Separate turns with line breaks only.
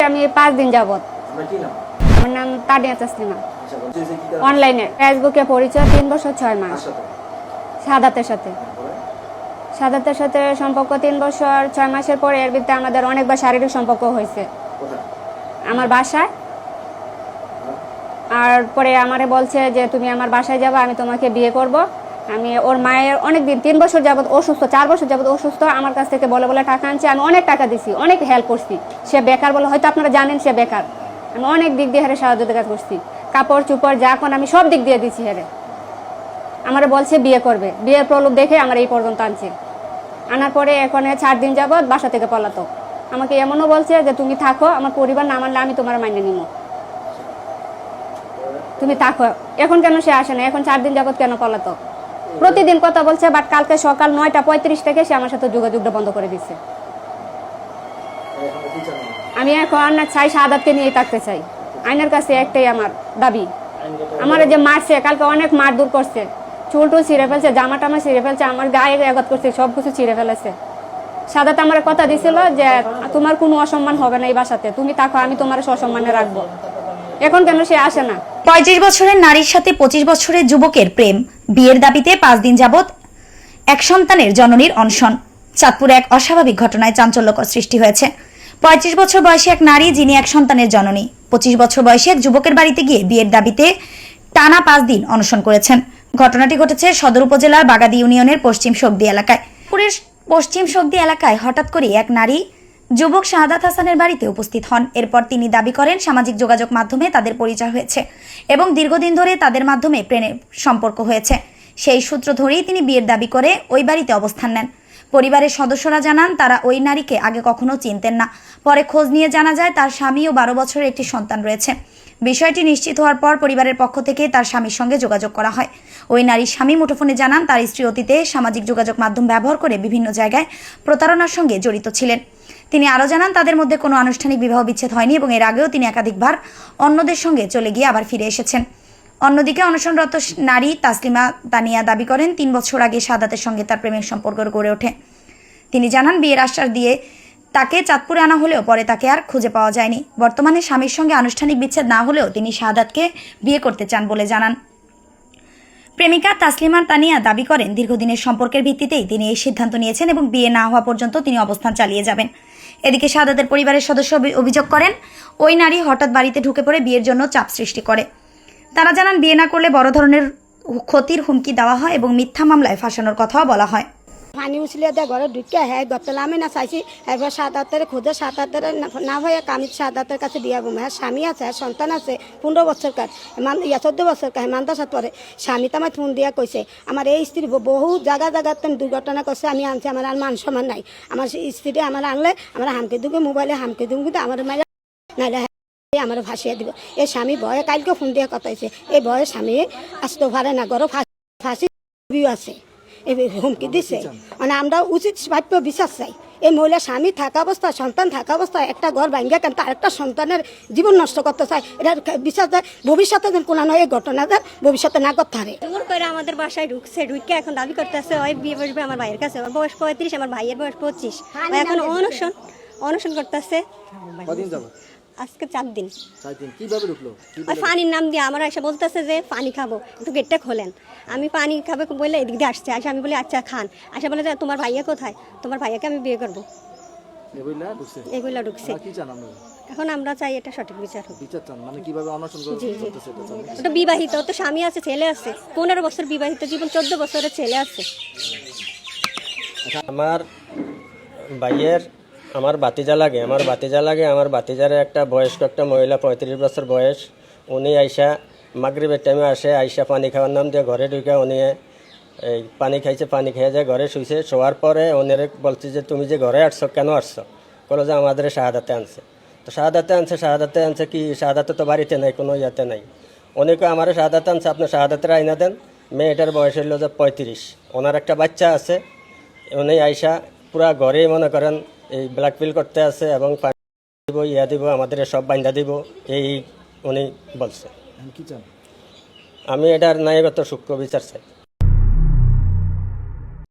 আমি 5 দিন যাবত। আমার নাম তানিয়া তাসলিমা। অনলাইনে ফেসবুকে পরিচয় 3 বছর 6 মাস। সাদাতের সাথে সম্পর্ক 3 বছর 6 মাসের পরে এর ভিতরে আমাদের অনেকবার শারীরিক সম্পর্ক হয়েছে আমার বাসায়। আর পরে আমারে বলছে যে তুমি আমার বাসায় যাবে, আমি তোমাকে বিয়ে করব। আমি ওর মায়ের অনেক দিন 3 বছর যাবত অসুস্থ, 4 বছর যাবত অসুস্থ, আমার কাছ থেকে বলে বলে টাকা আনছে। আমি অনেক টাকা দিছি, অনেক হেল্প করছি। সে বেকার বলে, হয়তো আপনারা জানেন সে বেকার। আমি অনেক দিক দিয়ে হেরে সহযোগিতা করছি, কাপড় চুপড় যা কোন আমি সব দিক দিয়ে দিছি হেরে। আমারে বলছে বিয়ে করবে, বিয়ের প্রলোভ দেখে আমার এই পর্যন্ত আনছে। আনার পরে এখন 4 দিন যাবত বাসা থেকে পলাতক। আমাকে এমনও বলছে যে তুমি থাকো, আমার পরিবার না মানলে আমি তোমার মাইনে নিব, তুমি থাকো। এখন কেন সে আসে না? এখন 4 দিন যাবত কেন পলাতক? প্রতিদিন কথা বলছে, বাট কালকে সকাল 9:35 থেকে সে আমার সাথে যোগাযোগটা বন্ধ করে দিচ্ছে। আমি এখন চাই শাহাদাতকে নিয়েই থাকতে চাই। আইনের কাছে একটাই আমার দাবি। আমার যে মারছে কালকে, অনেক মারধর করছে, চুল টুল ছিঁড়ে ফেলছে, জামা টামা ছিঁড়ে ফেলছে, আমার গায়ে আঘাত করছে, সব কিছু ছিঁড়ে ফেলেছে। শাহাদাত আমার কথা দিছিল যে তোমার কোনো অসম্মান হবে না এই বাসাতে, তুমি থাকো, আমি তোমার সসম্মানে রাখবো। এখন কেন সে আসে না?
35 বছরের নারীর সাথে 25 বছরের যুবকের প্রেম, বিয়ের দাবিতে 5 দিন যাবৎ এক সন্তানের জননীর অনশন। চাঁদপুরে এক অস্বাভাবিক ঘটনায় চাঞ্চল্যকর সৃষ্টি হয়েছে। 35 বছর বয়সী এক নারী, যিনি এক সন্তানের জননী, 25 বছর বয়সী এক যুবকের বাড়িতে গিয়ে বিয়ের দাবিতে টানা 5 দিন অনশন করেছেন। ঘটনাটি ঘটেছে সদর উপজেলার বাগাদি ইউনিয়নের পশ্চিম শোকদি এলাকায়। পশ্চিম শোকদি এলাকায় হঠাৎ করে এক নারী যুবক শাহাদাত হাসানের বাড়িতে উপস্থিত হন। এরপর তিনি দাবি করেন সামাজিক যোগাযোগ মাধ্যমে তাদের পরিচয় হয়েছে এবং দীর্ঘদিন ধরে তাদের মাধ্যমে প্রেমের সম্পর্ক হয়েছে। সেই সূত্র ধরেই তিনি বিয়ের দাবি করে ওই বাড়িতে অবস্থান নেন। পরিবারের সদস্যরা জানান তারা ওই নারীকে আগে কখনো চিনতেন না। পরে খোঁজ নিয়ে জানা যায় তার স্বামী ও 12 বছরের একটি সন্তান রয়েছে। বিষয়টি নিশ্চিত হওয়ার পর পরিবারের পক্ষ থেকে তার স্বামীর সঙ্গে যোগাযোগ করা হয়। ওই নারীর স্বামী মুঠোফোনে জানান তার স্ত্রী অতীতে সামাজিক যোগাযোগ মাধ্যম ব্যবহার করে বিভিন্ন জায়গায় প্রতারণার সঙ্গে জড়িত ছিলেন। তিনি আরও জানান তাদের মধ্যে কোনো আনুষ্ঠানিক বিবাহ বিচ্ছেদ হয়নি এবং এর আগেও তিনি একাধিকবার অন্যদের সঙ্গে চলে গিয়ে আবার ফিরে এসেছেন। অন্যদিকে অনশনরত নারী তাসলিমা তানিয়া দাবি করেন 3 বছর আগে শাহাদাতের সঙ্গে তার প্রেমের সম্পর্ক গড়ে ওঠে। তিনি জানান বিয়ের আশ্বাস দিয়ে তাকে চাঁদপুরে আনা হলেও পরে তাকে আর খুঁজে পাওয়া যায়নি। বর্তমানে স্বামীর সঙ্গে আনুষ্ঠানিক বিচ্ছেদ না হলেও তিনি শাহাদাতকে বিয়ে করতে চান বলে জানান। প্রেমিকা তাসলিমা তানিয়া দাবি করেন দীর্ঘদিনের সম্পর্কের ভিত্তিতেই তিনি এই সিদ্ধান্ত নিয়েছেন এবং বিয়ে না হওয়া পর্যন্ত তিনি অবস্থান চালিয়ে যাবেন। এদিকে শাহাদাতের পরিবারের সদস্য অভিযোগ করেন ওই নারী হঠাৎ বাড়িতে ঢুকে পড়ে বিয়ের জন্য চাপ সৃষ্টি করে। তারা জানান বিয়ে না করলে বড় ধরনের ক্ষতির হুমকি দেওয়া হয় এবং মিথ্যা মামলায় ফাঁসানোর কথাও বলা হয়।
পানি উছলিয়ে দেয় ঘরে ঢুকে, হ্যাঁ গতলে আমি না চাইছি, এবার সাদাতের খোঁজে সাদাতের না হয়ে আমি সাদাতের কাছে দিয়ে যাবো। হ্যাঁ স্বামী আছে, সন্তান আছে, 15 বছর কার 14 বছর কার মান্দাসাত পরে স্বামী তো আমার ফোন দিয়ে কইছে আমার এই স্ত্রী বহু জায়গাতে দুর্ঘটনা করছে, আমি আনছি, আমার আর মান সম্মান নাই। আমার স্ত্রী আমার আনলে আমার হামকে দুগে মোবাইলে হামকে দুম, কিন্তু আমার মাইলে নাইলে আমার ভাসিয়ে দিব। এই স্বামী ভয়ে কালকে ফোন দিয়ে কথাইছে, এই ভয়ে স্বামী আসতে পারে না, ঘরে ফাঁসি আছে, এই হুমকি দিছে। মানে আমরা উচিত ভাব্য বিচার চাই। এই মহিলা স্বামী থাকা অবস্থায়, সন্তান থাকা অবস্থায় একটা ঘর ভাঙ্গা কেন তার একটা সন্তানের জীবন নষ্ট করতে চায়, এটা বিচার যায় ভবিষ্যতে যেন কোনো নয় এই ঘটনাটা ভবিষ্যতে না করতে পারে।
জোর করে আমাদের বাসায় ঢুকে এখন দাবি করতেছে ওই বিয়ে বসবে আমার ভাইয়ের কাছে। ওর বয়স 35, আমার ভাইয়ের বয়স 25। এখন অনশন করতেছে। আজকে 4 দিন।
কিভাবে ঢুকলো?
আর পানির নাম দিয়ে আমরা এসে বলতেছে যে পানি খাবো, একটু গেটটা খোলেন। আমি পানি খাবে বলে এদিক দিয়ে আসছে, আসে আমি বলি আচ্ছা খান। আসে বলে যে তোমার ভাইয়া কোথায়? তোমার ভাইয়াকে আমি বিয়ে করবো। এগুলা ঢুকছে। এখন আমরা চাই এটা সঠিক বিচার হোক।
মানে কিভাবে অনশন করতেছে?
ওটা বিবাহিত, তো স্বামী আছে, ছেলে আছে, 15 বছর বিবাহিত জীবন, 14 বছরের ছেলে আছে।
আমার ভাইয়ের আমার বাতিজা লাগে, আমার বাতিজারে একটা বয়স্ক একটা মহিলা 35 বছর বয়স, উনি আইসা মাগরিবের টাইমে আসে, আইসা পানি খাওয়ার নাম দিয়ে ঘরে ঢুকে উনি এই পানি খাইছে, পানি খেয়ে যায় ঘরে শুইছে। শোয়ার পরে ওনারে বলছে যে তুমি যে ঘরে আসছো কেন আসছো? বলো যে আমাদের শাহাদাতে আনছে। তো শাহাদাতে আনছে কি? শাহাদাতে তো বাড়িতে নাই, কোনো ইয়াতে নাই। অনেকে আমার শাহাদাতে আনছে, আপনার শাহাদাতের আইনা দেন। মেয়েটার বয়স হইল যে 35, ওনার একটা বাচ্চা আছে। উনি আইসা পুরা ঘরেই মনে করেন এই ব্ল্যাকমেল করতে আছে এবং পানি দিব, ইয়া দিব, আমাদের সব বাইন্দা দিব, এই উনি বলছে। আমি এটার ন্যায়গত সূক্ষ্ম বিচার চাই।